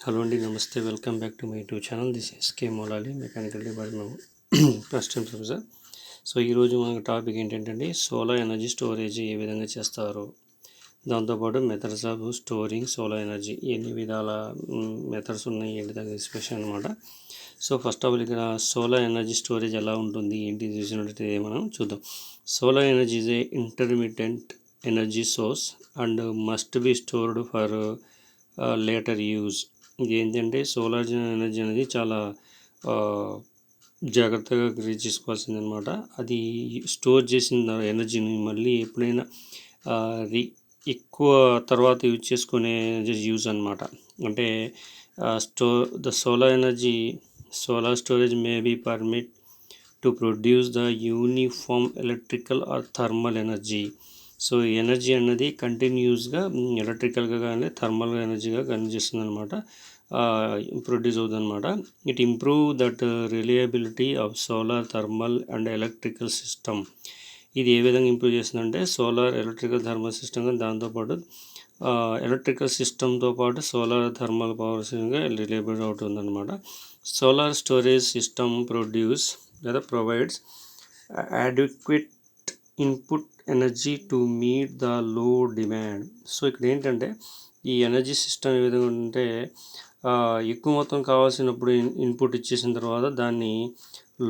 Hello అండి, నమస్తే. Welcome back to my YouTube channel. This is K Moula Ali, mechanical department assistant professor. So ఈరోజు మన topic ఏంటంటే solar energy storage ఏ విధంగా చేస్తారు, దాంతోపాటు methods of storing solar energy, ఎన్ని విధాల మెథడ్స్ ఉన్నాయి ఏంటి దాని ఎక్స్ప్రెషన్ అనమాట. సో ఫస్ట్ ఆఫ్ ఆల్ ఇక్కడ సోలార్ ఎనర్జీ స్టోరేజ్ ఎలా ఉంటుంది ఏంటి చూసినట్టయితే మనం చూద్దాం. Solar energy is a intermediate energy source and must be stored for later use. ఇది ఏంటంటే సోలార్ ఎనర్జీ అనేది చాలా జాగ్రత్తగా క్రియేట్ చేసుకోవాల్సింది అనమాట. అది స్టోర్ చేసిన ఎనర్జీని మళ్ళీ ఎప్పుడైనా ఎక్కువ తర్వాత యూజ్ చేసుకునే యూజ్ అనమాట. అంటే solar storage may be permit to produce the uniform electrical or thermal energy. So ఈ ఎనర్జీ అన్నది కంటిన్యూస్గా ఎలక్ట్రికల్గా కానీ థర్మల్ ఎనర్జీగా కనిపిస్తుంది అనమాట, ప్రొడ్యూస్ అవుతుంది అనమాట. It improve that reliability of solar thermal and electrical system. ఇది ఏ విధంగా ఇంప్రూవ్ చేస్తుందంటే సోలార్ ఎలక్ట్రికల్ థర్మల్ సిస్టమ్ కానీ దాంతోపాటు ఎలక్ట్రికల్ సిస్టమ్తో పాటు సోలార్ థర్మల్ పవర్ సిస్టమ్గా రిలయబుల్ అవుతుంది అనమాట. Solar storage system provides adequate input energy to meet the low demand. So ఇక్కడ ఏంటంటే ఈ ఎనర్జీ సిస్టమ్ ఏ విధంగా ఉంటే ఎక్కువ మొత్తం కావాల్సినప్పుడు ఇన్పుట్ ఇచ్చేసిన తర్వాత దాన్ని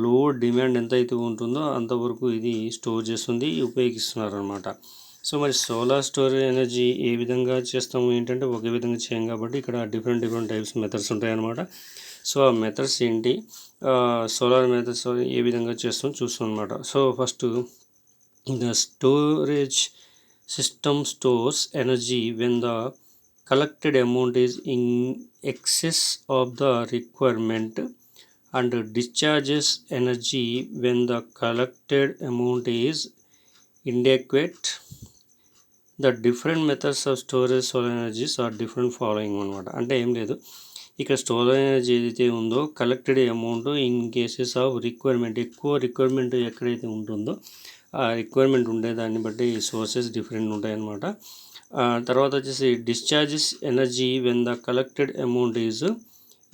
లో డిమాండ్ ఎంత అయితే ఉంటుందో అంతవరకు ఇది స్టోర్ చేస్తుంది, ఉపయోగిస్తున్నారు అనమాట. సో మరి సోలార్ స్టోరేజ్ ఎనర్జీ ఏ విధంగా చేస్తాము ఏంటంటే ఒకే విధంగా చేయం కాబట్టి ఇక్కడ డిఫరెంట్ టైప్స్ మెథడ్స్ ఉంటాయన్నమాట. సో ఆ మెథడ్స్ ఏంటి, సోలార్ మెథడ్స్ ఏ విధంగా చేస్తాం చూస్తాం అనమాట. So first the storage system stores energy when the collected amount is in excess of the requirement and discharges energy when the collected amount is inadequate. The different methods of storage solar energies are different following అనమాట. అంటే ఏం లేదు, ఇక్కడ storage energy ఏదైతే ఉందో collected amount in cases of requirement, ఎక్కువ requirement ఎక్కడైతే ఉంటుందో ఆ రిక్వైర్మెంట్ ఉండేదాన్ని బట్టి ఈ సోర్సెస్ డిఫరెంట్ ఉంటాయన్నమాట. తర్వాత వచ్చేసి discharges energy when the collected amount is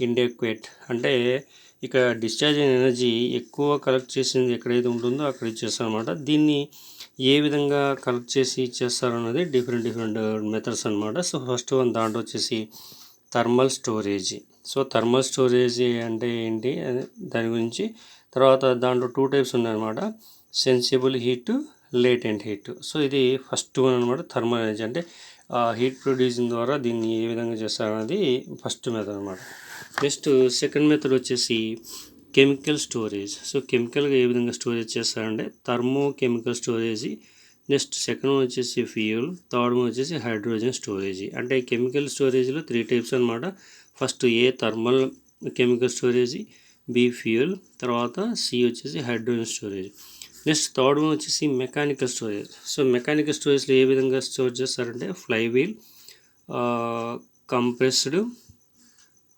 inadequate. అంటే ఇక డిశ్చార్జ్ ఎనర్జీ ఎక్కువ కలెక్ట్ చేసింది ఎక్కడైతే ఉంటుందో అక్కడ ఇచ్చేస్తారు అనమాట. దీన్ని ఏ విధంగా కలెక్ట్ చేసి ఇచ్చేస్తారు అన్నది డిఫరెంట్ మెథడ్స్ అనమాట. సో ఫస్ట్ వన్ దాంట్లో వచ్చేసి thermal storage. So thermal storage అంటే ఏంటి దాని గురించి తర్వాత దాంట్లో 2 టైప్స్ ఉన్నాయన్నమాట, sensible heat, latent heat. So ఇది ఫస్ట్ వన్ అనమాట. థర్మల్ ఎనర్జీ అంటే హీట్ ప్రొడ్యూసింగ్ ద్వారా దీన్ని ఏ విధంగా చేస్తారనేది ఫస్ట్ మెథడ్ అనమాట. నెక్స్ట్ సెకండ్ మెథడ్ వచ్చేసి కెమికల్ స్టోరేజ్. సో కెమికల్గా ఏ విధంగా స్టోరేజ్ చేస్తారంటే thermo chemical storage. Next second one వచ్చేసి ఫ్యూయల్, థర్డ్ వన్ వచ్చేసి హైడ్రోజన్ స్టోరేజ్. అంటే కెమికల్ స్టోరేజ్లో 3 టైప్స్ అనమాట. First A thermal chemical storage, B fuel, తర్వాత సి వచ్చేసి hydrogen storage. Next third one వచ్చేసి మెకానికల్ స్టోరేజ్. సో మెకానికల్ స్టోరేజ్లో ఏ విధంగా స్టోర్ చేస్తారంటే flywheel, compressed,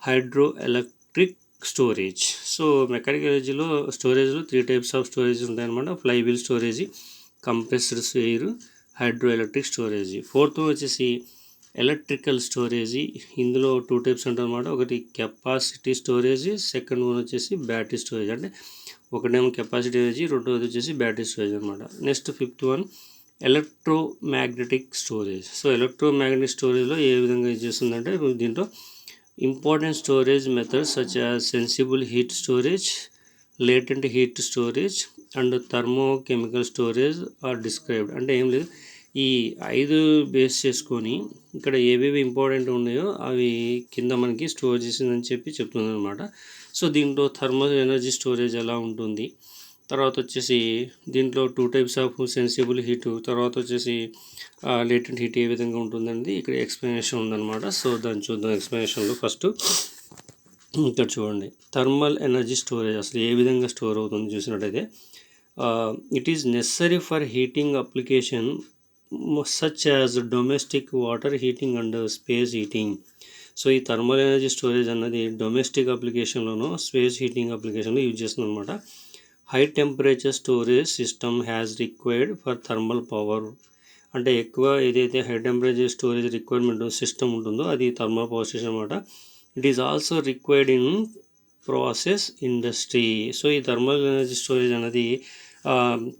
hydro electric storage. So mechanical ఎనర్జీలో స్టోరేజ్లో 3 టైప్స్ ఆఫ్ స్టోరేజ్ ఉంటాయన్నమాట. Flywheel storage, compressed air, hydro electric storage. Fourth వచ్చేసి ఎలక్ట్రికల్ స్టోరేజ్. ఇందులో 2 టైప్స్ ఉంటాయన్నమాట. ఒకటి కెపాసిటీ స్టోరేజ్, సెకండ్ వన్ వచ్చేసి బ్యాటరీ స్టోరేజ్. అంటే ఒకటేమో కెపాసిటీ ఎనర్జీ, రెండోది వచ్చేసి బ్యాటరీ స్టోరేజ్ అనమాట. Next fifth one electromagnetic storage. So electromagnetic స్టోరేజ్లో ఏ విధంగా చేస్తుందంటే దీంట్లో important storage methods such as sensible heat storage, latent heat storage and thermo chemical storage are described. అంటే ఏం లేదు, ఈ 5 బేస్ చేసుకొని ఇక్కడ ఏవేవి ఇంపార్టెంట్ ఉన్నాయో అవి కింద మనకి స్టోర్ చేసిందని చెప్తుంది అనమాట. సో దీంట్లో థర్మల్ ఎనర్జీ స్టోరేజ్ ఎలా ఉంటుంది, తర్వాత వచ్చేసి దీంట్లో 2 టైప్స్ ఆఫ్ సెన్సిబుల్ హీటు, తర్వాత వచ్చేసి లేటెంట్ హీట్ ఏ విధంగా ఉంటుందండి ఇక్కడ ఎక్స్ప్లెనేషన్ ఉందన్నమాట. సో దాన్ని చూద్దాం ఎక్స్ప్లెనేషన్లో. ఫస్ట్ ఇక్కడ చూడండి, థర్మల్ ఎనర్జీ స్టోరేజ్ అసలు ఏ విధంగా స్టోర్ అవుతుంది చూసినట్టయితే it is necessary for heating application such as domestic water heating and space heating. So ఈ థర్మల్ ఎనర్జీ స్టోరేజ్ అన్నది డొమెస్టిక్ అప్లికేషన్లోనూ స్పేస్ హీటింగ్ అప్లికేషన్లో యూజ్ చేస్తుంది అనమాట. High temperature storage system has required for thermal power. అంటే ఎక్కువ ఏదైతే high temperature storage requirement system ఉంటుందో అది థర్మల్ పవర్ స్టేషన్ అనమాట. It is also required in process industry. So ఈ థర్మల్ ఎనర్జీ స్టోరేజ్ అనేది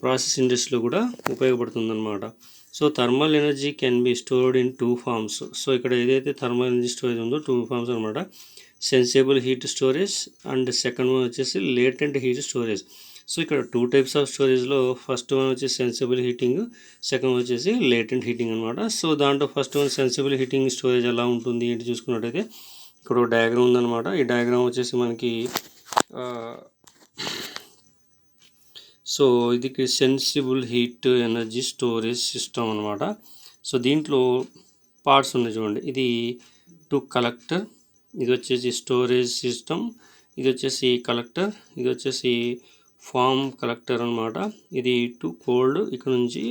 ప్రాసెస్ ఇండస్ట్రీలో కూడా ఉపయోగపడుతుందన్నమాట. So thermal energy can be stored in 2 forms. So ఇక్కడ ఏదైతే థర్మల్ ఎనర్జీ స్టోరేజ్ ఉందో 2 ఫార్మ్స్ అనమాట. Sensible heat storage and second one వచ్చేసి లేటెంట్ హీట్ స్టోరేజ్. సో ఇక్కడ 2 టైప్స్ ఆఫ్ స్టోరేజ్లో ఫస్ట్ వన్ వచ్చేసి సెన్సిబుల్ హీటింగ్, సెకండ్ వచ్చేసి లేటెంట్ హీటింగ్ అనమాట. సో దాంట్లో first one sensible heating storage ఎలా ఉంటుంది ఏంటి చూసుకున్నట్టయితే ఇక్కడ ఒక డయాగ్రామ్ ఉందన్నమాట. ఈ డయాగ్రామ్ వచ్చేసి మనకి సో ఇది sensible heat energy storage system అనమాట. సో దీంట్లో పార్ట్స్ ఉన్నాయి చూడండి. ఇది 2 కలెక్టర్, ఇది వచ్చేసి స్టోరేజ్ సిస్టమ్, ఇది వచ్చేసి కలెక్టర్, ఇది వచ్చేసి ఫామ్ కలెక్టర్ అనమాట. ఇది 2 కోల్డ్ ఇక్కడ నుంచి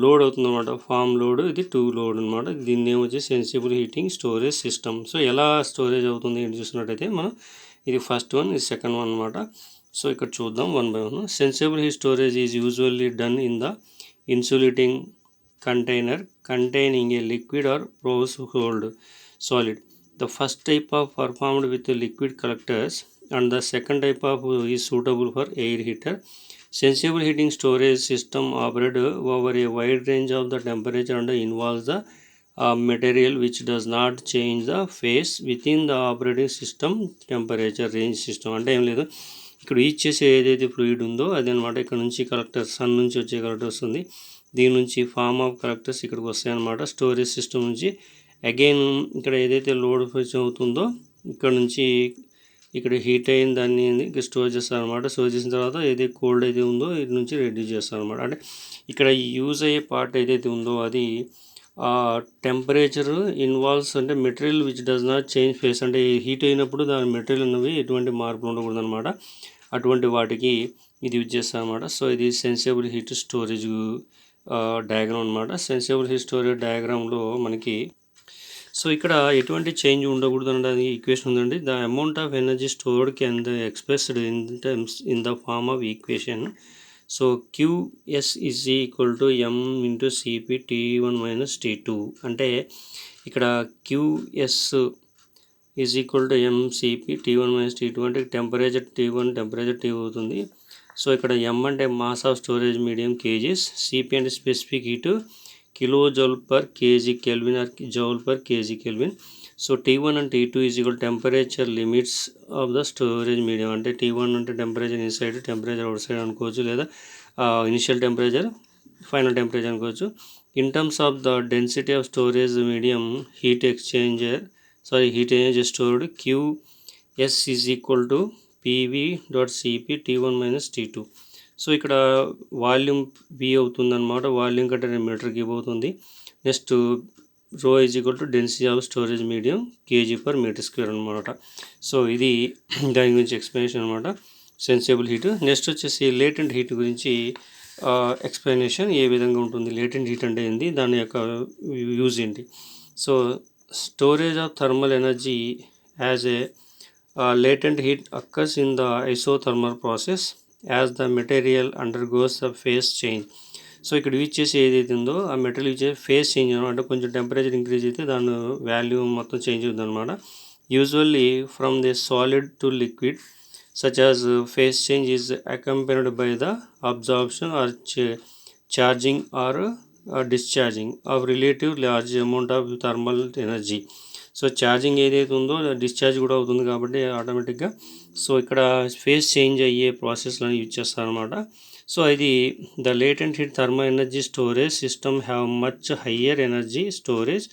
లోడ్ అవుతుంది అనమాట. ఫామ్ లోడ్, ఇది 2 లోడ్ అనమాట. దీన్ని ఏమొచ్చేసి sensible heating storage system. So ఎలా స్టోరేజ్ అవుతుంది ఏంటి చూసినట్టయితే మనం ఇది ఫస్ట్ వన్, ఇది సెకండ్ వన్ అనమాట. సో ఇక్కడ చూద్దాం one by one. Sensible heat storage is usually done in the insulating container containing a liquid or porous cold solid. The first type of performed with liquid collectors and the second type of is suitable for air heater. Sensible heating storage system operate over a wide range of the temperature and involves the material which does not change the phase within the operating system temperature range system. అంటే ఏం లేదు, ఇక్కడ use చేసే ఏదైతే fluid ఉందో అది అనమాట. ఇక్కడ నుంచి కలెక్టర్ సన్ నుంచి వచ్చే కలెక్టర్ వస్తుంది. దీని నుంచి ఫామ్ ఆఫ్ కలెక్టర్స్ ఇక్కడికి వస్తాయి అన్నమాట. స్టోరేజ్ సిస్టమ్ నుంచి అగైన్ ఇక్కడ ఏదైతే లోడ్ ఫెచ్ అవుతుందో ఇక్కడ నుంచి ఇక్కడ హీట్ అయిన దాన్ని ఇక్కడ స్టోర్ చేస్తారనమాట. స్టోర్ చేసిన తర్వాత ఏదైతే కోల్డ్ అయితే ఉందో ఇది నుంచి రెడ్యూస్ చేస్తారనమాట. అంటే ఇక్కడ యూజ్ అయ్యే పార్ట్ ఏదైతే ఉందో అది టెంపరేచర్ ఇన్వాల్వ్స్, అంటే material which does not change face, అంటే హీట్ అయినప్పుడు దాని మెటీరియల్ అనేవి ఎటువంటి మార్పులు ఉండకూడదు అనమాట. అటువంటి వాటికి ఇది యూజ్ చేస్తారనమాట. సో ఇది సెన్సిబుల్ హీట్ స్టోరేజ్ డయాగ్రామ్ అనమాట. సెన్సిబుల్ హీట్ స్టోరేజ్ డయాగ్రామ్లో మనకి సో ఇక్కడ ఎటువంటి చేంజ్ ఉండకూడదు అనడానికి ఈక్వేషన్ ఉందండి. The amount of energy stored can expressed in terms in the form of equation. So QS is equal to M into CP T1 minus T2. అంటే ఇక్కడ QS is equal to MCP T1 minus T2 అంటే temperature T1 temperature T అవుతుంది. So ఇక్కడ M అంటే mass of storage medium kgs, CP అంటే specific heat kilo joule per kg kelvin or joule per kg kelvin. So T1 and T2 is equal temperature limits of the storage medium. అంటే T1 అంటే temperature inside, temperature outside అనుకోవచ్చు, లేదా initial temperature, final temperature అనుకోవచ్చు. In terms of the density of storage medium heat exchanger stored QS is equal to PV.CP T1 minus T2. So ఇక్కడ volume V అవుతుందన్నమాట. Volume కంటే metre cube అవుతుంది. Next row is equal to density of storage medium KG per metre square అనమాట. So ఇది దాని గురించి explanation అనమాట, sensible heat. Next వచ్చేసి లేటెంట్ హీట్ గురించి ఎక్స్ప్లెనేషన్ ఏ విధంగా ఉంటుంది, లేటెంట్ హీట్ అంటే ఏంటి, దాని యొక్క యూజ్ ఏంటి. So storage of thermal energy as a latent heat occurs in the isothermal process as the material undergoes a phase change. So ఇక్కడ యూజ్ చేసి ఏదైతే ఉందో ఆ మెటీరియల్ యూజ్ చేసి ఫేస్ చేంజ్ అంటే కొంచెం టెంపరేచర్ ఇంక్రీజ్ అయితే దాని వాల్యూ మొత్తం చేంజ్ అవుతుంది అనమాట. Usually from the solid to liquid such as phase change is accompanied by the absorption or charging or discharging of relative large amount of thermal energy. So charging ఏదైతే ఉందో discharge కూడా అవుతుంది కాబట్టి ఆటోమేటిక్గా. So ఇక్కడ phase change అయ్యే ప్రాసెస్లను use చేస్తారనమాట. So ఇది the latent heat thermal energy storage system have much higher energy storage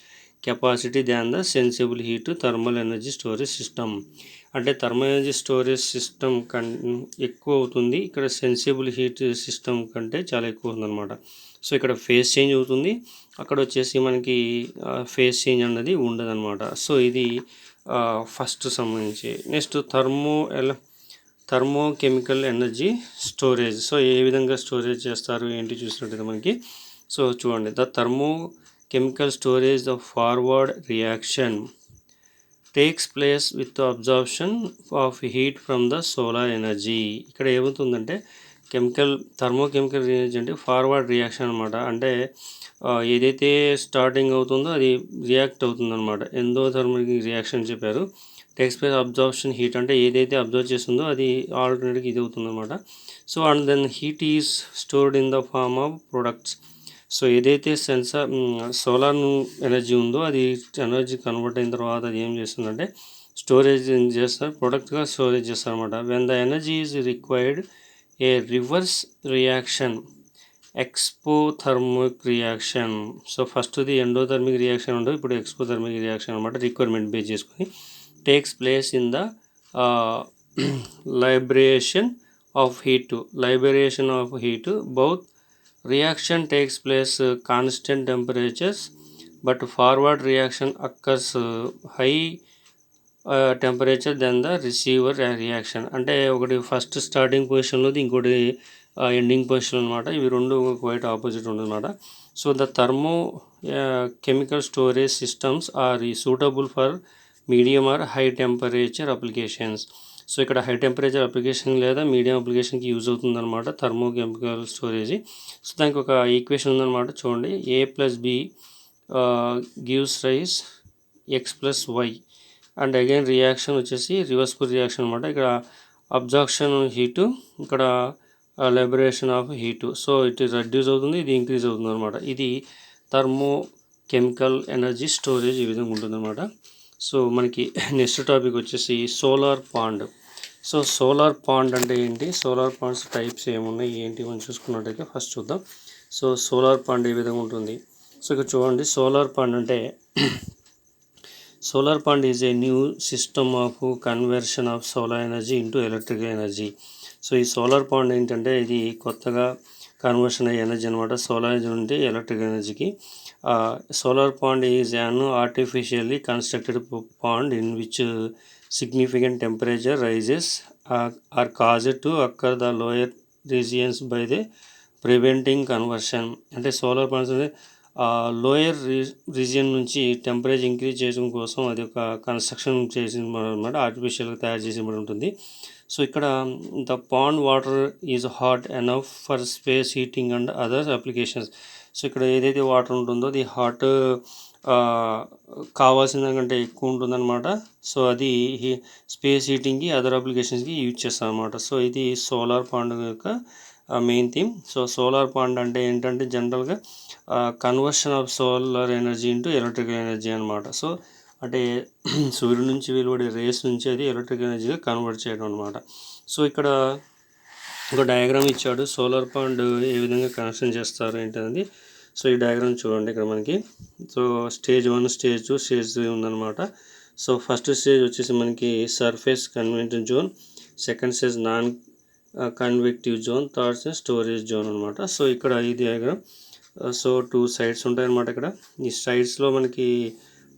capacity than the sensible heat thermal energy storage system. అంటే థర్మల్ ఎనర్జీ స్టోరేజ్ సిస్టమ్ ఎక్కువ అవుతుంది, ఇక్కడ సెన్సిబుల్ హీట్ సిస్టమ్ కంటే చాలా ఎక్కువ ఉందన్నమాట. సో ఇక్కడ ఫేస్ చేంజ్ అవుతుంది, అక్కడ వచ్చేసి మనకి ఫేస్ చేంజ్ అన్నది ఉండదన్నమాట. సో ఇది ఫస్ట్ సంబంధించి. Next thermochemical energy storage. So ఏ విధంగా స్టోరేజ్ చేస్తారు ఏంటి చూసినట్టయితే మనకి సో చూడండి, the thermochemical storage the forward reaction takes place with absorption of heat from the solar energy. ఇక్కడ ఏమవుతుందంటే థర్మోకెమికల్ రియాక్షన్ అంటే ఫార్వర్డ్ రియాక్షన్ అనమాట. అంటే ఏదైతే స్టార్టింగ్ అవుతుందో అది రియాక్ట్ అవుతుందన్నమాట. ఎండోథర్మిక్ రియాక్షన్ చెప్పారు. టేక్స్ ప్లేస్ అబ్జార్ప్షన్ హీట్, అంటే ఏదైతే అబ్జర్వ్ చేస్తుందో అది ఆల్టర్నేట్గా ఇది అవుతుందన్నమాట. So and then heat is stored in the form of products. So ఏదైతే సోలార్ ఎనర్జీ ఉందో అది ఎనర్జీ కన్వర్ట్ అయిన తర్వాత అది ఏం చేస్తుందంటే స్టోరేజ్ చేస్తారు, ప్రొడక్ట్గా స్టోరేజ్ చేస్తారు అనమాట. When the energy is required a reverse reaction, exothermic reaction. So ఫస్ట్ది ఎండోథర్మిక్ రియాక్షన్ ఉండదు, ఇప్పుడు ఎక్స్పోథర్మిక్ రియాక్షన్ అనమాట. రిక్వైర్మెంట్ బేస్ చేసుకొని takes place in the liberation of heat. Both reaction takes place constant temperatures, but forward reaction occurs high temperature than the receiver reaction. అంటే ఒకటి first starting పొజిషన్లో ఇంకోటి ending position అనమాట. ఇవి రెండు quite opposite ఉందన్నమాట. So the thermo chemical storage systems are suitable for medium or high temperature applications. So ఇక్కడ high temperature application లేదా మీడియం అప్లికేషన్కి యూజ్ అవుతుందన్నమాట థర్మోకెమికల్ స్టోరేజ్. సో దానికి ఒక ఈక్వేషన్ ఉందన్నమాట, చూడండి. A+B gives rise X+Y and again reaction వచ్చేసి reversible reaction అనమాట. ఇక్కడ అబ్జార్ప్షన్ హీటు, ఇక్కడ liberation of heat. So it reduce అవుతుంది, ఇది ఇంక్రీజ్ అవుతుంది అనమాట. ఇది థర్మో కెమికల్ ఎనర్జీ స్టోరేజ్ ఈ విధంగా ఉంటుందన్నమాట. సో మనకి నెక్స్ట్ టాపిక్ వచ్చేసి solar pond. So solar pond అంటే ఏంటి, సోలార్ పాండ్స్ టైప్స్ ఏమున్నాయి ఏంటి మనం చూసుకున్నట్టయితే ఫస్ట్ చూద్దాం. సో సోలార్ పాండ్ ఏ విధంగా ఉంటుంది. సో ఇక్కడ చూడండి, సోలార్ పాండ్ అంటే solar pond is a new system of conversion of solar energy into electrical energy. So ఈ సోలార్ పాండ్ ఏంటంటే ఇది కొత్తగా కన్వర్షన్ అయ్యే ఎనర్జీ అనమాట, సోలార్ ఎనర్జీ నుండి ఎలక్ట్రికల్ ఎనర్జీకి. Solar pond is an artificially constructed pond in which significant temperature rises are caused to occur the lower regions by the preventing conversion. అంటే సోలార్ పాండ్స్ అంటే లోయర్ రీజియన్ నుంచి temperature increase చేయడం కోసం అది ఒక కన్స్ట్రక్షన్ చేసిన అనమాట, ఆర్టిఫిషియల్గా తయారు చేసి ఉంటుంది. సో ఇక్కడ the pond water is hot enough for space heating and other applications. So ఇక్కడ ఏదైతే వాటర్ ఉంటుందో అది హాట్ కావాల్సిన దానికంటే ఎక్కువ ఉంటుందన్నమాట. సో అది స్పేస్ హీటింగ్కి అదర్ అప్లికేషన్స్కి యూజ్ చేస్తాం అనమాట. సో ఇది సోలార్ పాండ్ యొక్క main theme. So solar pond అంటే ఏంటంటే జనరల్గా conversion of solar energy into electrical energy అనమాట. సో అంటే సూర్యుడి నుంచి వెలువడే రేస్ నుంచి అది ఎలక్ట్రికల్ ఎనర్జీగా కన్వర్ట్ చేయడం అనమాట. సో ఇక్కడ ఒక డయాగ్రామ్ ఇచ్చాడు, సోలార్ పాండ్ ఏ విధంగా కనెక్షన్ చేస్తారు ఏంటనేది. సో ఈ డయాగ్రామ్ చూడండి ఇక్కడ మనకి. సో స్టేజ్ 1, స్టేజ్ 2, స్టేజ్ 3 ఉందన్నమాట. సో ఫస్ట్ స్టేజ్ వచ్చేసి మనకి surface convective zone, second stage non convective zone, third stage storage zone అనమాట. సో ఇక్కడ ఈ డయాగ్రామ్. సో 2 సైడ్స్ ఉంటాయన్నమాట. ఇక్కడ ఈ సైడ్స్లో మనకి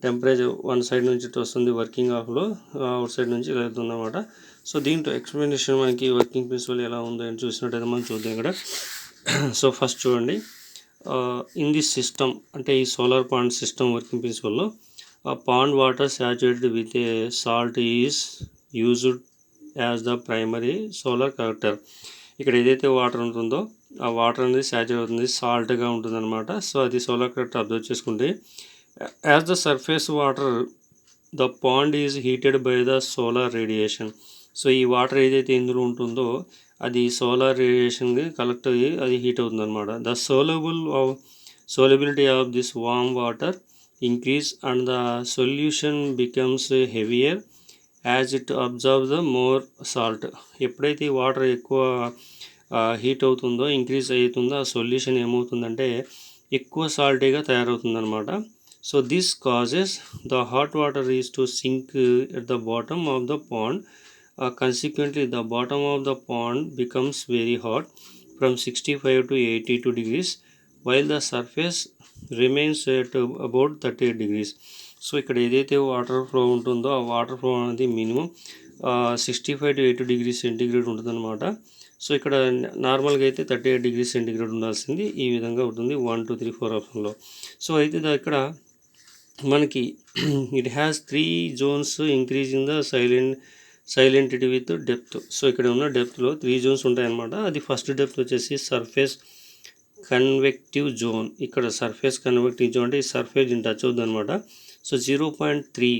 టెంపరేచర్ వన్ సైడ్ నుంచి వస్తుంది వర్కింగ్ ఆఫ్లో, అవుట్ సైడ్ నుంచి వెళ్తుంది అనమాట. సో దీంట్లో ఎక్స్ప్లెనేషన్ మనకి వర్కింగ్ ప్రిన్సిపల్ ఎలా ఉందో అని చూసినట్టయితే మనం చూద్దాం ఇక్కడ. సో ఫస్ట్ చూడండి, ఇన్ దిస్ సిస్టమ్ అంటే ఈ సోలార్ పాండ్ సిస్టమ్ వర్కింగ్ ప్రిన్సిపల్లో pond water saturated with a salt is used as the primary solar collector. ఇక్కడ ఏదైతే వాటర్ ఉంటుందో ఆ వాటర్ అనేది సాచురేట్ అవుతుంది, సాల్ట్గా ఉంటుందన్నమాట. సో అది సోలార్ కలెక్టర్ అబ్జర్వ్ చేసుకుంటే as the surface water the pond is heated by the solar radiation. So ఈ వాటర్ ఏదైతే ఇందులో ఉంటుందో అది సోలార్ రేడియేషన్కి కలెక్ట్ అయ్యి అది హీట్ అవుతుంది అనమాట. The solubility of this warm water increase and the solution becomes heavier as it absorbs the more salt. ఎప్పుడైతే ఈ వాటర్ ఎక్కువ హీట్ అవుతుందో, ఇంక్రీజ్ అవుతుందో, ఆ సొల్యూషన్ ఏమవుతుందంటే ఎక్కువ సాల్టీగా తయారవుతుంది అనమాట. So this causes the hot water is to sink at the bottom of the pond. Consequently, the bottom of the pond becomes very hot from 65 to 82 degrees, while the surface remains at about 38 degrees. So ఇక్కడ ఏదైతే water flow ఉంటుందో ఆ water flow అనేది minimum 65 to 80 degree centigrade ఉంటుందన్నమాట. So ఇక్కడ నార్మల్గా అయితే 38 degree centigrade ఉండాల్సింది, ఈ విధంగా ఉంటుంది 1, 2, 3, 4 ఆప్షన్లో. సో అయితే ఇక్కడ మనకి it has 3 zones increasing the salinity with depth. So ఇక్కడ ఉన్న డెప్త్లో 3 జోన్స్ ఉంటాయన్నమాట. అది ఫస్ట్ డెప్త్ వచ్చేసి సర్ఫేస్ కన్వెక్టివ్ జోన్. ఇక్కడ సర్ఫేస్ కన్వెక్టివ్ జోన్ అంటే ఈ సర్ఫేస్ దీన్ని టచ్ అవుతుంది అనమాట. So 0.3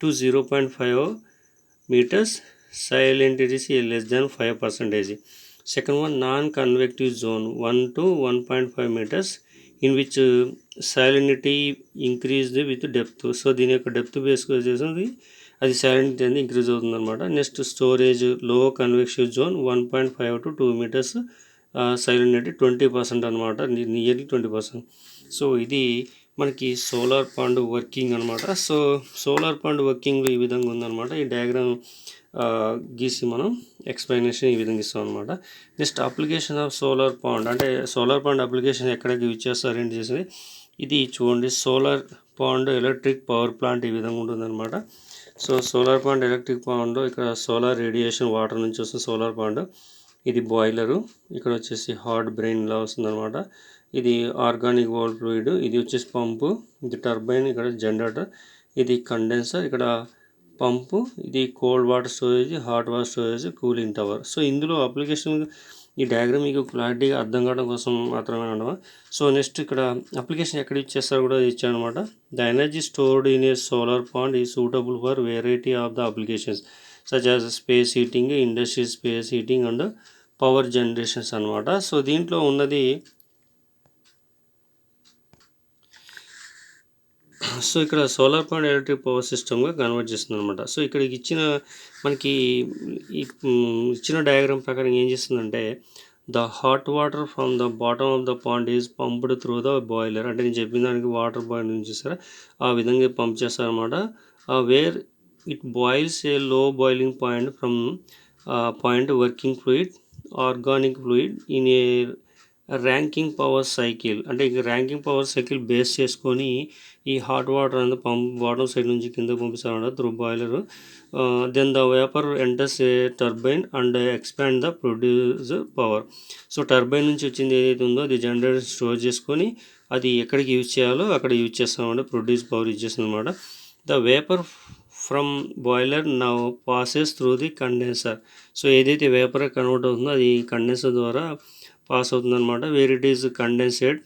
to 0.5 meters, salinity is less than 5%. Second one, non-convective zone 1 to 1.5 meters, in which salinity increased with depth. So దీని యొక్క డెప్త్ బేస్గా చేసింది అది సాలినిటీ అనేది ఇంక్రీజ్ అవుతుంది అనమాట. నెక్స్ట్ స్టోరేజ్ లో convective zone 1.5 to 2 meters, salinity 20% అనమాట, నియర్లీ 20%. సో ఇది మనకి సోలార్ పాండ్ వర్కింగ్ అనమాట. సో సోలార్ పాండ్ వర్కింగ్లో ఈ విధంగా ఉందన్నమాట. ఈ డయాగ్రామ్ గీసి మనం ఎక్స్ప్లెనేషన్ ఈ విధంగా ఇస్తాం అనమాట. Next application of solar pond అంటే సోలార్ పాండ్ అప్లికేషన్ ఎక్కడికి యూజ్ చేస్తారు ఏంటి చేసేది ఇది చూడండి. Solar pond electric power plant ఈ విధంగా ఉంటుందన్నమాట. So solar pond electric pond ఇక్కడ సోలార్ రేడియేషన్ వాటర్ నుంచి వస్తుంది సోలార్ పాండ్. ఇది బాయిలరు, ఇక్కడ వచ్చేసి హార్డ్ బ్రెయిన్లా వస్తుందన్నమాట. ఇది ఆర్గానిక్ వాల్ ఫ్లూయిడ్, ఇది వచ్చేసి పంపు, ఇది టర్బైన్, ఇక్కడ జనరేటర్, ఇది కండెన్సర్, ఇక్కడ పంపు, ఇది cold water storage, hot water storage, cooling tower. So ఇందులో అప్లికేషన్ ఈ డయాగ్రామ్ మీకు క్లారిటీగా అర్థం కావడం కోసం మాత్రమే అనమాట. సో నెక్స్ట్ ఇక్కడ అప్లికేషన్ ఎక్కడ ఇచ్చేస్తారో కూడా ఇచ్చారనమాట. The energy stored in a solar pond ఈ suitable for variety of the applications such as space heating, industrial space heating and power generations అనమాట. సో దీంట్లో ఉన్నది సో ఇక్కడ సోలార్ పాండ్ ఎలక్ట్రిక్ పవర్ సిస్టమ్గా కన్వర్ట్ చేస్తుంది అనమాట. సో ఇక్కడ మనకి ఇచ్చిన డయాగ్రామ్ ప్రకారం ఏం చేస్తుందంటే the hot water from the bottom of the pond is pumped through the boiler. అంటే నేను చెప్పిన దానికి వాటర్ బాయిలర్ నుంచి చూసారా ఆ విధంగా పంప్ చేస్తారనమాట. Wear it boils a low boiling point from point working fluid organic fluid in a Rankine power cycle. అంటే ఇక ర్యాంకింగ్ పవర్ సైకిల్ బేస్ చేసుకొని ఈ హాట్ వాటర్ అనేది పంప్ బాటమ్ సైడ్ నుంచి కింద పంపిస్తారన్నమాట through boiler. Then the vapour enters a turbine and expand the produce power. So turbine నుంచి వచ్చింది ఏదైతే ఉందో అది జనరేటర్ స్టోర్ చేసుకొని అది ఎక్కడికి యూజ్ చేయాలో అక్కడ యూజ్ చేస్తామన్నమాట, ప్రొడ్యూస్ పవర్ యూజ్ చేస్తుంది అనమాట. The vapour from boiler now passes through the condenser. So ఏదైతే వేపర్ కన్వర్ట్ అవుతుందో అది కండెన్సర్ ద్వారా పాస్ అవుతుంది అనమాట. Where it is condensate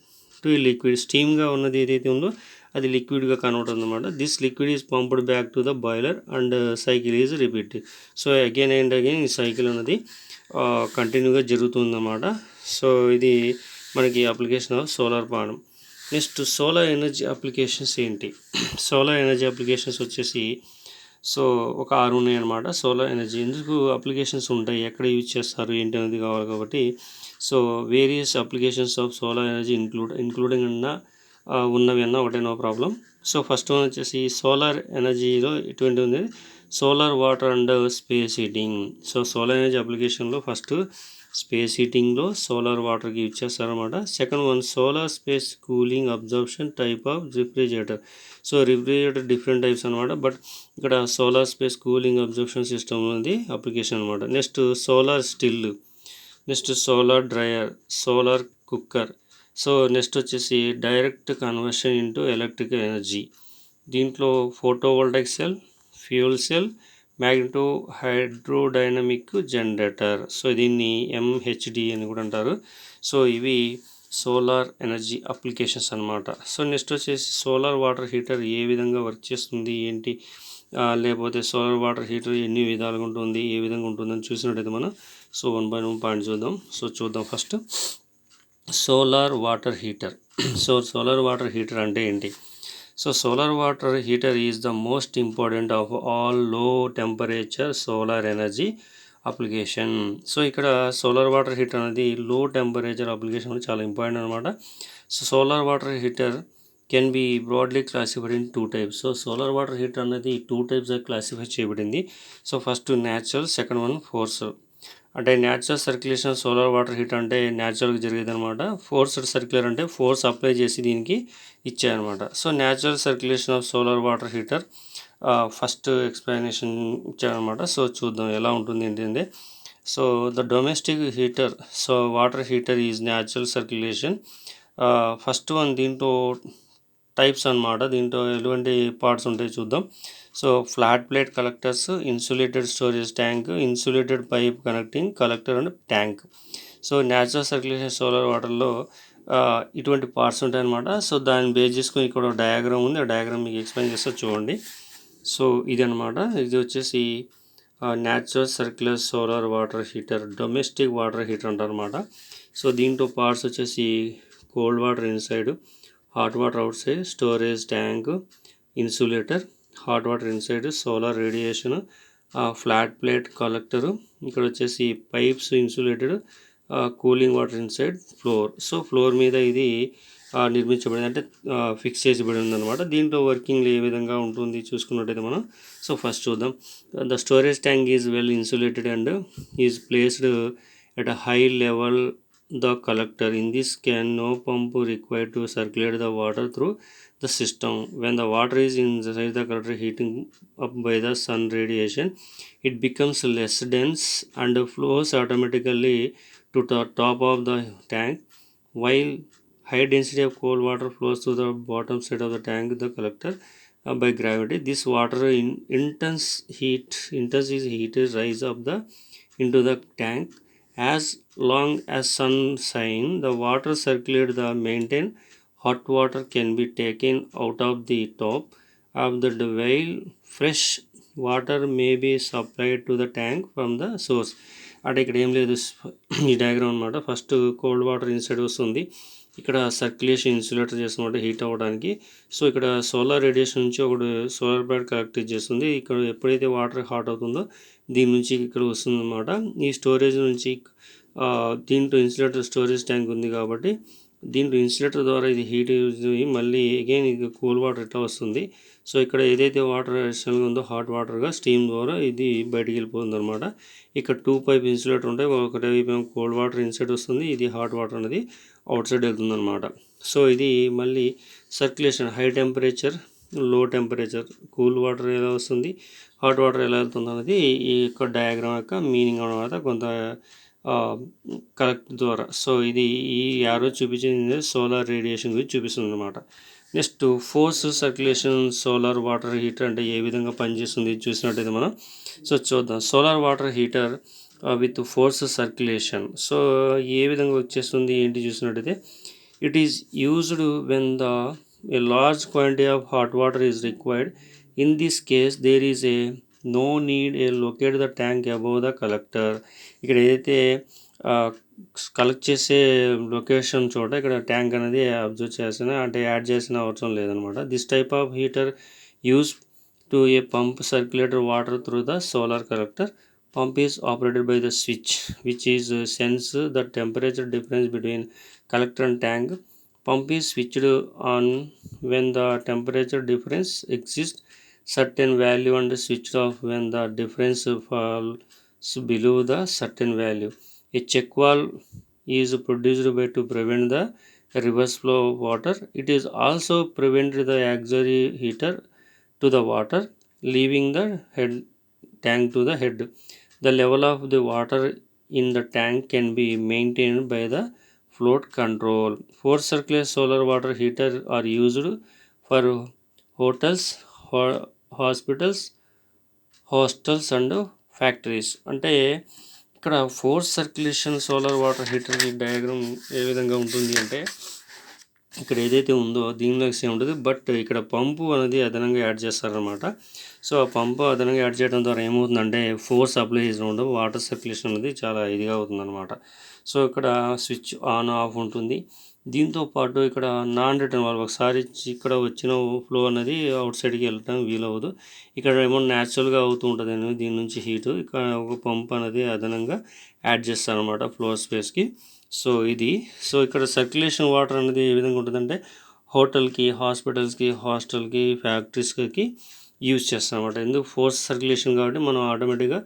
to liquid. స్టీమ్గా ఉన్నది ఏదైతే ఉందో అది లిక్విడ్గా కన్వర్ట్ అవుతుందన్నమాట. This liquid is pumped back to the boiler and cycle is repeat. So again and again ఈ సైకిల్ అనేది కంటిన్యూగా జరుగుతుందన్నమాట. సో ఇది మనకి application of solar pond. Next solar energy applications ఏంటి? సోలార్ ఎనర్జీ అప్లికేషన్స్ వచ్చేసి సో ఒక 6 ఉన్నాయి అన్నమాట. సోలార్ ఎనర్జీ ఎందుకు అప్లికేషన్స్ ఉంటాయి, ఎక్కడ యూజ్ చేస్తారు ఏంటి అనేది కావాలి కాబట్టి so various applications of solar energy including ఉన్నవి అన్న ఒకటే no problem. So first one వచ్చేసి సోలార్ ఎనర్జీలో ఎటువంటి ఉంది solar water and space heating. So solar energy అప్లికేషన్లో ఫస్ట్ స్పేస్ హీటింగ్లో సోలార్ వాటర్కి యూజ్ చేస్తారన్నమాట. Second one solar space cooling absorption type of refrigerator. So refrigerator different types అనమాట, but ఇక్కడ solar space cooling absorption system ఉంది application అనమాట. Next solar still, next solar dryer, solar cooker. So next వచ్చేసి direct conversion into electrical energy. దీంట్లో photovoltaic cell, fuel cell, magneto hydrodynamic generator. So దీన్ని MHD అని కూడా అంటారు. So ఇవి solar energy applications అనమాట. సో నెక్స్ట్ వచ్చేసి సోలార్ వాటర్ హీటర్ ఏ విధంగా వర్క్ చేస్తుంది ఏంటి, లేకపోతే సోలార్ వాటర్ హీటర్ ఎన్ని విధాలుగా ఉంటుంది, ఏ విధంగా ఉంటుందని చూసినట్టయితే మనం సో 1 by 1 పాయింట్ చూద్దాం. సో చూద్దాం first solar water heater. So solar water heater అంటే ఏంటి? So solar water heater is the most important of all low temperature solar energy application. So ఇక్కడ సోలార్ వాటర్ హీటర్ అనేది low temperature application చాలా important అనమాట. So solar water heater can be broadly classified in 2 types. So solar water heater అనేది 2 typesగా classify చేయబడింది. So first natural, second one force. అంటే natural circulation solar water heater అంటే న్యాచురల్గా జరిగేది అనమాట. ఫోర్స్డ్ సర్క్యులర్ అంటే ఫోర్స్ అప్లై చేసి దీనికి ఇచ్చాయన్నమాట. So natural circulation of solar water heater first explanation ఇచ్చారనమాట. సో చూద్దాం ఎలా ఉంటుంది ఏంటంటే so the domestic heater so water heater is natural circulation. First one దీంట్లో టైప్స్ అనమాట. దీంట్లో ఎటువంటి పార్ట్స్ ఉంటాయి చూద్దాం. So flat plate collectors, insulated storage tank, insulated pipe connecting collector and tank. So natural circulation solar వాటర్లో ఇటువంటి parts ఉంటాయన్నమాట. So దాన్ని బేస్ చేసుకుని ఇక్కడ డయాగ్రామ్ ఉంది, ఆ డయాగ్రామ్ మీకు ఎక్స్ప్లెయిన్ చేస్తే చూడండి. సో ఇది అనమాట, ఇది వచ్చేసి natural circular solar water heater, domestic water heater అంటారు అనమాట. సో దీంట్లో పార్ట్స్ వచ్చేసి cold water inside, hot water out side, storage tank, insulator, hot water inside, solar radiation, flat plate collector, ఇక్కడ వచ్చేసి pipes insulated, cooling water inside, floor. So floor మీద ఇది నిర్మించబడింది, అంటే ఫిక్స్ చేసిబడి ఉందన్నమాట. దీంట్లో వర్కింగ్ ఏ విధంగా ఉంటుంది చూసుకున్నట్టయితే మనం. సో ఫస్ట్ చూద్దాం. The storage tank is well insulated and is placed at a high level the collector. In this can no pump required to circulate the water through the system. When the water is inside the collector heating up by the sun radiation, it becomes less dense and flows automatically to the top of the tank, while high density of cold water flows to the bottom side of the tank, the collector, by gravity. This water in intense heat rise up the into the tank. As long as sun shine, the water circulate the maintain. Hot water can be taken out of the top of the while fresh water may be supplied to the tank from the source. అంటే ఇక్కడ ఏం లేదు, ఈ diagram అనమాట. First cold water inside వస్తుంది, ఇక్కడ circulation insulator చేస్తున్నమాట heat అవ్వడానికి. So ఇక్కడ సోలార్ రేడియేషన్ నుంచి ఒకటి సోలార్ ప్యాడ్ కలెక్ట్ చేస్తుంది. ఇక్కడ ఎప్పుడైతే వాటర్ హాట్ అవుతుందో దీని నుంచి ఇక్కడ వస్తుంది అనమాట. ఈ స్టోరేజ్ నుంచి దీంట్లో ఇన్సులేటర్ స్టోరేజ్ ట్యాంక్ ఉంది కాబట్టి దీంట్లో ఇన్సులేటర్ ద్వారా ఇది హీట్ యూజ్ అయ్యి మళ్ళీ అగైన్ ఇది కూల్ వాటర్ ఇట్లా వస్తుంది. సో ఇక్కడ ఏదైతే వాటర్ అడిషనల్గా ఉందో హాట్ వాటర్గా స్టీమ్ ద్వారా ఇది బయటికి వెళ్ళిపోతుంది అనమాట. ఇక్కడ 2 పైప్ ఇన్సులేటర్ ఉంటాయి, ఒకటి కోల్డ్ వాటర్ ఇన్సైడ్ వస్తుంది, ఇది హాట్ వాటర్ అనేది అవుట్ సైడ్ వెళ్తుంది అనమాట. సో ఇది మళ్ళీ సర్క్యులేషన్ హై టెంపరేచర్, లో టెంపరేచర్, కూల్ వాటర్ ఎలా వస్తుంది, హాట్ వాటర్ ఎలా వెళ్తుంది అనేది ఈ యొక్క డయాగ్రామ్ యొక్క మీనింగ్ అనమాట, కొంత కలెక్ట్ ద్వారా. సో ఇది ఈ యారో చూపించింది సోలార్ రేడియేషన్ గురించి చూపిస్తుంది అనమాట. Next force circulation solar water heater అంటే ఏ విధంగా పనిచేస్తుంది చూసినట్టయితే మనం. సో చూద్దాం. Solar water heater with force circulation. So ఏ విధంగా వచ్చేస్తుంది ఏంటి చూసినట్టయితే, it is used when the a large quantity of hot water is required. In this case there is a no need a locate the tank above the collector. ఇక్కడ ఏదైతే collect చేసే location చోట ఇక్కడ ట్యాంక్ అనేది observe చేసిన అంటే add చేసిన అవసరం లేదనమాట. This type of heater use to A pump circulator water through the solar collector. Pump is operated by the switch which is sense the temperature difference between collector and tank. Pump is switched on when the temperature difference exists certain value and switched off when the difference falls below the certain value. A check valve is produced by to prevent the reverse flow of water. It is also prevent the auxiliary heater to the water leaving the head tank to the head. The level of the water in the tank can be maintained by the float control. Force circular solar water heater are used for hotels, hostels and factories. అంటే ఇక్కడ force circulation solar water heater diagram ఏ విధంగా ఉంటుంది అంటే, ఇక్కడ ఏదైతే ఉందో దీనిలో సేమ్ ఉంటుంది, బట్ ఇక్కడ పంపు అనేది అదనంగా యాడ్ చేస్తారనమాట. సో ఆ పంపు అదనంగా యాడ్ చేయడం ద్వారా ఏమవుతుందంటే ఫోర్స్ అప్లై చేసినప్పుడు వాటర్ సర్క్యులేషన్ అనేది చాలా ఇదిగా అవుతుందన్నమాట. సో ఇక్కడ స్విచ్ ఆన్ ఆఫ్ ఉంటుంది. దీంతో పాటు ఇక్కడ నాన్ రిటర్న్ వాల్వ్, ఒకసారి ఇక్కడ వచ్చిన ఫ్లో అనేది అవుట్ సైడ్కి వెళ్ళడం వీలవదు. ఇక్కడ ఏమో న్యాచురల్గా అవుతూ ఉంటుంది అనేది దీని నుంచి హీటు, ఇక్కడ ఒక పంప్ అనేది అదనంగా యాడ్ చేస్తారనమాట ఫ్లోర్ స్పేస్కి. సో ఇది ఇక్కడ సర్క్యులేషన్ వాటర్ అనేది ఏ విధంగా ఉంటుందంటే హోటల్కి, హాస్పిటల్స్కి, హాస్టల్కి, ఫ్యాక్టరీస్కి యూజ్ చేస్తాం అనమాట. ఎందుకు ఫోర్స్ సర్క్యులేషన్ కాబట్టి మనం ఆటోమేటిక్గా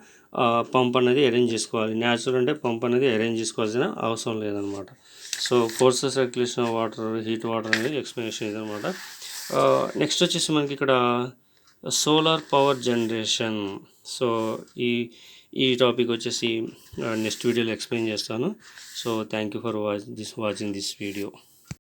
పంప్ అనేది అరేంజ్ చేసుకోవాలి. న్యాచురల్ అంటే పంప్ అనేది అరేంజ్ చేసుకోవాల్సిన అవసరం లేదనమాట. So force circulation water, heat water అనేది ఎక్స్ప్లెనేషన్ ఇదనమాట. నెక్స్ట్ వచ్చేసి మనకి ఇక్కడ సోలార్ పవర్ జనరేషన్. సో ఈ టాపిక్ వచ్చేసి నెక్స్ట్ వీడియోలో ఎక్స్ప్లెయిన్ చేస్తాను. So thank you for watching this video.